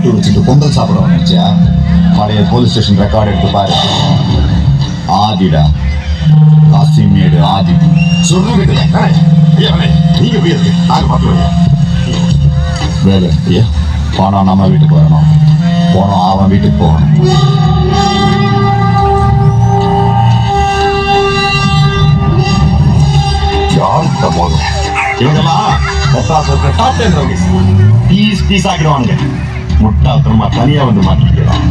மேட்டூர் வச்சுட்டு பொங்கல் சாப்பிடுவோம் நினைச்சா பழைய போலீஸ் ஸ்டேஷன் ரெக்கார்டு எடுத்து பாரு. ஆதிடா காசிமேடு ஆதி சொல்லுங்க. நீங்க போயிருக்கு நாங்க பார்த்துருவோம். வேலை ஐயா போனோம் நம்ம வீட்டுக்கு வரணும், போனோம் அவன் வீட்டுக்கு போகணும். யார்கிட்ட போதும் இவங்கெல்லாம் பீஸ் பீஸ் ஆக்கிடுவாங்க. முட்டாத்தனமா தனியா வந்து மாட்டிக்கலாம்.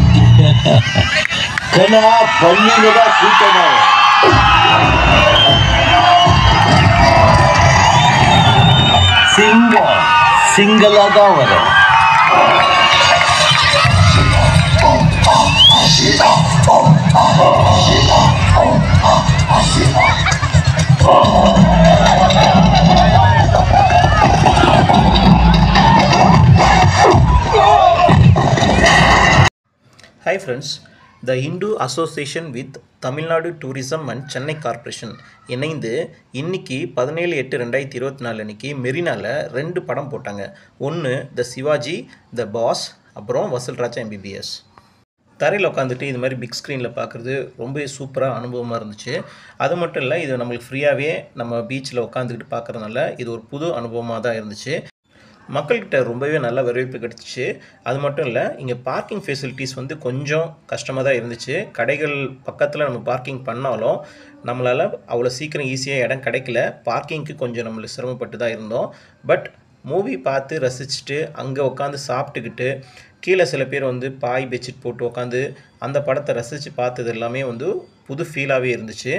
பள்ளியில்தான் கூட்டமா சிங்கம் சிங்களா தான் வரும். Hi friends, the Hindu Association with Tamil Nadu Tourism and Chennai Corporation இணைந்து இன்னைக்கு 17/8/2024 அன்னைக்கு மெரினால 2 படம் போட்டாங்க. ஒன்று த சிவாஜி த பாஸ், அப்புறம் வசூல் ராஜா MBBS. தரையில் உட்காந்துட்டு இது மாதிரி பிக் ஸ்க்ரீனில் பார்க்குறது ரொம்ப சூப்பராக அனுபவமாக இருந்துச்சு. அது மட்டும் இல்லை, இது நம்மளுக்கு ஃப்ரீயாகவே நம்ம பீச்சில் உட்காந்துக்கிட்டு பார்க்குறதுனால இது ஒரு புது அனுபவமாக தான் இருந்துச்சு. மக்கள்கிட்ட ரொம்பவே நல்ல வரவேற்பு கிடச்சிச்சு. அது மட்டும் இல்லை, இங்கே பார்க்கிங் ஃபெசிலிட்டிஸ் வந்து கொஞ்சம் கஷ்டமாக தான் இருந்துச்சு. கடைகள் பக்கத்தில் நம்ம பார்க்கிங் பண்ணாலும் நம்மளால் அவ்வளோ சீக்கிரம் ஈஸியாக இடம் கிடைக்கல. பார்க்கிங்க்கு கொஞ்சம் நம்மளுக்கு சிரமப்பட்டு தான் இருந்தோம். பட் மூவி பார்த்து ரசிச்சுட்டு அங்கே உட்காந்து சாப்பிட்டுக்கிட்டு கீழே சில பேர் வந்து பாய் பெட்ஷீட் போட்டு உட்காந்து அந்த படத்தை ரசித்து பார்த்தது எல்லாமே வந்து புது ஃபீலாகவே இருந்துச்சு.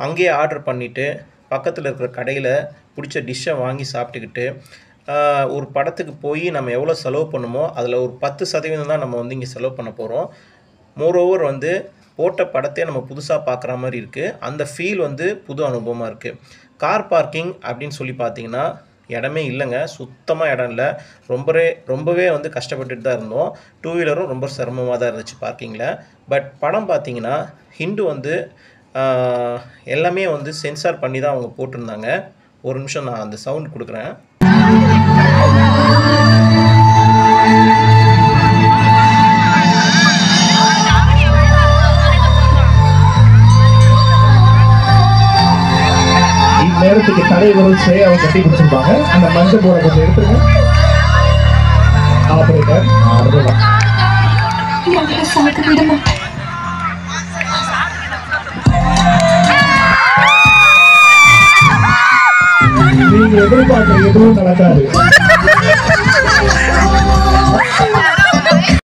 அங்கேயே ஆர்டர் பண்ணிவிட்டு பக்கத்தில் இருக்கிற கடையில் பிடிச்ச டிஷ்ஷை வாங்கி சாப்பிட்டுக்கிட்டு ஒரு படத்துக்கு போய் நம்ம எவ்வளோ செலவு பண்ணுமோ அதில் ஒரு 10% தான் நம்ம வந்து இங்கே செலவு பண்ண போகிறோம். மோரோவர் வந்து போட்ட படத்தையே நம்ம புதுசாக பார்க்குற மாதிரி இருக்குது. அந்த ஃபீல் வந்து புது அனுபவமாக இருக்குது. கார் பார்க்கிங் அப்படின்னு சொல்லி பார்த்தீங்கன்னா இடமே இல்லைங்க, சுத்தமாக இடம் இல்லை. ரொம்பவே வந்து கஷ்டப்பட்டுட்டு தான் இருந்தோம். 2 வீலரும் ரொம்ப சிரமமாக தான் இருந்துச்சு பார்க்கிங்கில். பட் படம் பார்த்தீங்கன்னா ஹிந்து வந்து எல்லாமே வந்து சென்சார் பண்ணி தான் அவங்க போட்டிருந்தாங்க. ஒரு நிமிஷம் நான் அந்த சவுண்ட் கொடுக்குறேன். நேரத்துக்கு தடை வரும் செய்ய அவங்க கட்டி பிடிச்சிருப்பாங்க. அந்த மஞ்சள் போட கொஞ்சம் எடுத்துருங்க. ஆபரேட்டர் நீங்க எதிர்பார்க்க எதுவும் நடக்காது.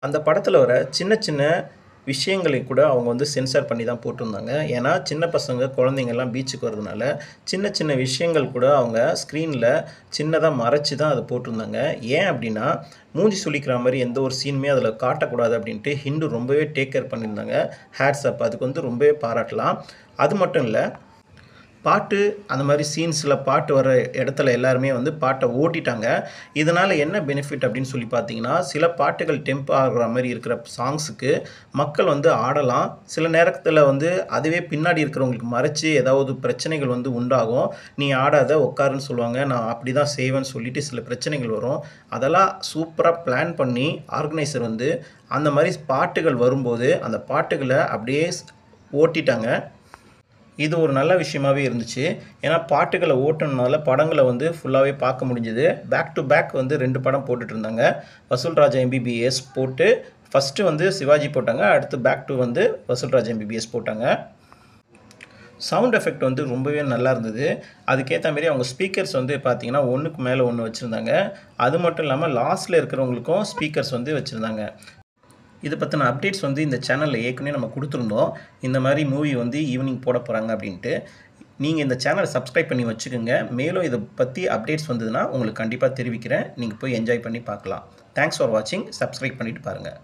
அந்த படத்தில் வர சின்ன சின்ன விஷயங்களை கூட அவங்க வந்து சென்சார் பண்ணி தான் போட்டிருந்தாங்க. ஏன்னா சின்ன பசங்க குழந்தைங்கள்லாம் பீச்சுக்கு வரதுனால சின்ன சின்ன விஷயங்கள் கூட அவங்க ஸ்க்ரீனில் சின்னதாக மறைச்சி தான் அதை போட்டிருந்தாங்க. ஏன் அப்படின்னா மூஞ்சி சுளிக்கிற மாதிரி எந்த ஒரு சீனுமே அதில் காட்டக்கூடாது அப்படின்ட்டு ஹிந்து ரொம்பவே டேக் கேர் பண்ணியிருந்தாங்க. ஹேட்ஸ் அப், அதுக்கு வந்து ரொம்பவே பாராட்டலாம். அது மட்டும் இல்லை, பாட்டு அந்த மாதிரி சீன்ஸில் பாட்டு வர இடத்துல எல்லாருமே வந்து பாட்டை ஓட்டிட்டாங்க. இதனால் என்ன பெனிஃபிட் அப்படின்னு சொல்லி பார்த்தீங்கன்னா, சில பாட்டுகள் டெம்ப் ஆகிற மாதிரி இருக்கிற சாங்ஸுக்கு மக்கள் வந்து ஆடலாம். சில நேரத்தில் வந்து அதுவே பின்னாடி இருக்கிறவங்களுக்கு மறைச்சி ஏதாவது பிரச்சனைகள் வந்து உண்டாகும். நீ ஆடாத உட்காருன்னு சொல்லுவாங்க. நான் அப்படி தான் செய்வேன்னு சொல்லிட்டு சில பிரச்சனைகள் வரும். அதெல்லாம் சூப்பராக பிளான் பண்ணி ஆர்கனைசர் வந்து அந்த மாதிரி பாட்டுகள் வரும்போது அந்த பாட்டுகளை அப்படியே ஓட்டிட்டாங்க. இது ஒரு நல்ல விஷயமாகவே இருந்துச்சு. ஏன்னா பாட்டுகளை ஓட்டுனதுனால படங்களை வந்து ஃபுல்லாகவே பார்க்க முடிஞ்சுது. பேக் டு பேக் வந்து 2 படம் போட்டுட்டு இருந்தாங்க. வசூல் ராஜா MBBS போட்டு ஃபஸ்ட்டு வந்து சிவாஜி போட்டாங்க, அடுத்து பேக் டு வந்து வசூல் ராஜா MBBS போட்டாங்க. சவுண்ட் எஃபெக்ட் வந்து ரொம்பவே நல்லா இருந்தது. அதுக்கேற்ற மாரி அவங்க ஸ்பீக்கர்ஸ் வந்து பார்த்திங்கன்னா ஒன்றுக்கு மேலே ஒன்று வச்சுருந்தாங்க. அது மட்டும் இல்லாமல் லாஸ்ட்டில் இருக்கிறவங்களுக்கும் ஸ்பீக்கர்ஸ் வந்து வச்சுருந்தாங்க. இதை பற்றின அப்டேட்ஸ் வந்து இந்த சேனலில் ஏற்கனவே நம்ம கொடுத்துருந்தோம். இந்த மாதிரி மூவி வந்து ஈவினிங் போட போகிறாங்க அப்படின்ட்டு. நீங்கள் இந்த சேனலை சப்ஸ்கிரைப் பண்ணி வச்சுக்கோங்க. மேலும் இதை பற்றி அப்டேட்ஸ் வந்ததுன்னா உங்களுக்கு கண்டிப்பாக தெரிவிக்கிறேன். நீங்கள் போய் என்ஜாய் பண்ணி பார்க்கலாம். தேங்க்ஸ் ஃபார் வாட்சிங். சப்ஸ்கிரைப் பண்ணிவிட்டு பாருங்கள்.